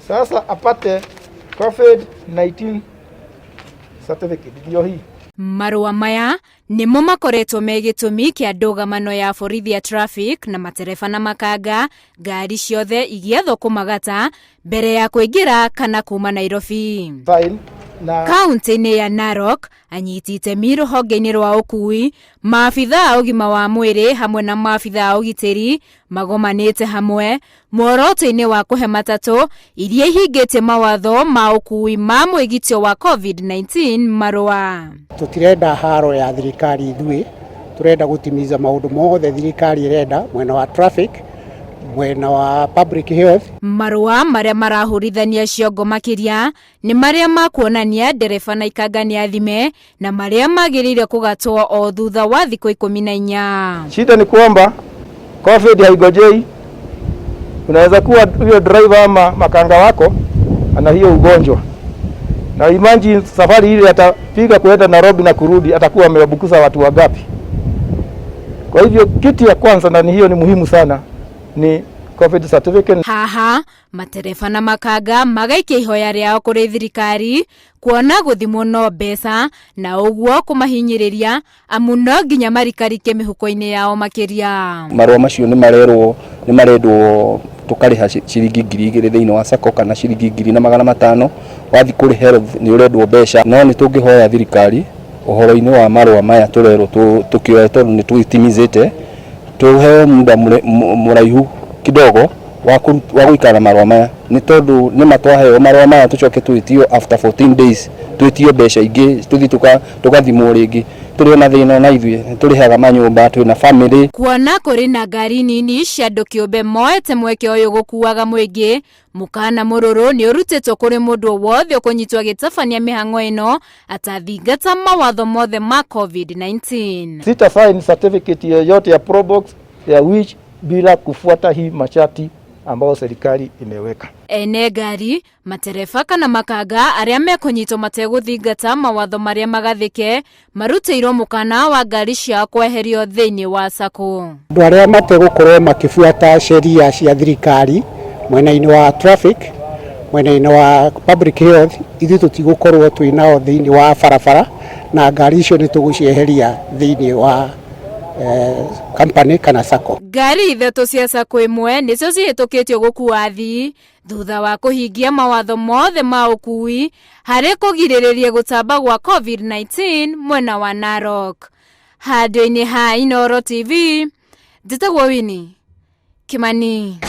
sasa apate COVID-19 certificate ndio hii. Marua maya nimo makoretwo me gitumi kia ndugamano ya borithi ya traffic na matereba na makanga ngari ciothe igiathwo kumagata mbere ya kuingira kana kuma Nairobi. Fine. Na kaunti-ini ya Narok anyitite miru honge-ini rwa ukui maabitha ugima wa mwiri hamwe na maabitha ugitiri magomanite hamwe mworoto-ini wa kuhe matatu iria ihingite mawatho ma ukui ma mwigitio wa COVID-19 marua. Tutirenda haro ya thirikari ithui, turenda gutimiza maundu mothe thirikari irenda mwena wa traffic, mwena wa public health. Marua maria marahurithania ciongo makiria ni maria makuonania ndereba na ikanga ni athime na maria magirire kugatwo o thutha wa thikũ 14. Shida ni kwamba COVID haigojei. Unaweza kuwa huyo driver ama makanga wako ana hiyo ugonjwa, na imagine safari ile atapiga kwenda Nairobi na kurudi, atakuwa amewabukuza watu wangapi? Kwa hivyo kitu ya kwanza na hiyo ni muhimu sana ni COVID certificate. Haha matereba na makanga magaikia ihoya riao kuri thirikari kuona guthimwo no mbeca na uguo kumahinyiriria amu no nginya marikarike mihuko-ini yao makiria. Marua macio ni marendwo tukariha ciringi 2,000 thiini wa sako kana ciringi 2,500 wathi kuri health ni urendwo mbeca, no ni tungihoya thirikari uhoro-ini wa marua maya turero tukioya tondu ni twitimizite tuhe muda muraihu kidogo wa guikara marua maya ni tondu ni matwaheo marua maya tucoke twitio after 14 days twitio mbeca ingi tuthi tugathimwo ringi turi na thina na ithuĩ turihaga manyumba twina family. Kuona kuri na ngari nini cia andu kiumbe moete mweke uyu gukuaga mwingi mukana mururu ni urutitwo kuri mundu wothe ukunyitwa gitabania mihango ino atathingata mawatho mothe ma COVID-19. Sita sign certificate yoyote ya Probox ya which bila kufuata hii machati ambao serikali imeweka. Ene ngari matereba kana makanga aria mekunyitwo mateguthingata mawatho maria magathike maruteirwo mukana wa ngari cia kweherio thiini wa sako. Andu aria mategukorwo makifuata sheria cia thirikari mwena-ini wa traffic, mwena-ini wa public health, ithu tutigukorwo twinao thiini wa barabara na ngari icio ni tugucieheria thiini wa company kana sako. Ngari ithatu cia sako imwe nicio cihitukitio gukua athii thutha wa kuhingia mawatho mothe ma ukui hari kugiririria gutamba gwa COVID-19 mwena wa Narok. Handũ-inĩ ha Inooro TV, njĩtagwo Winnie Kimani.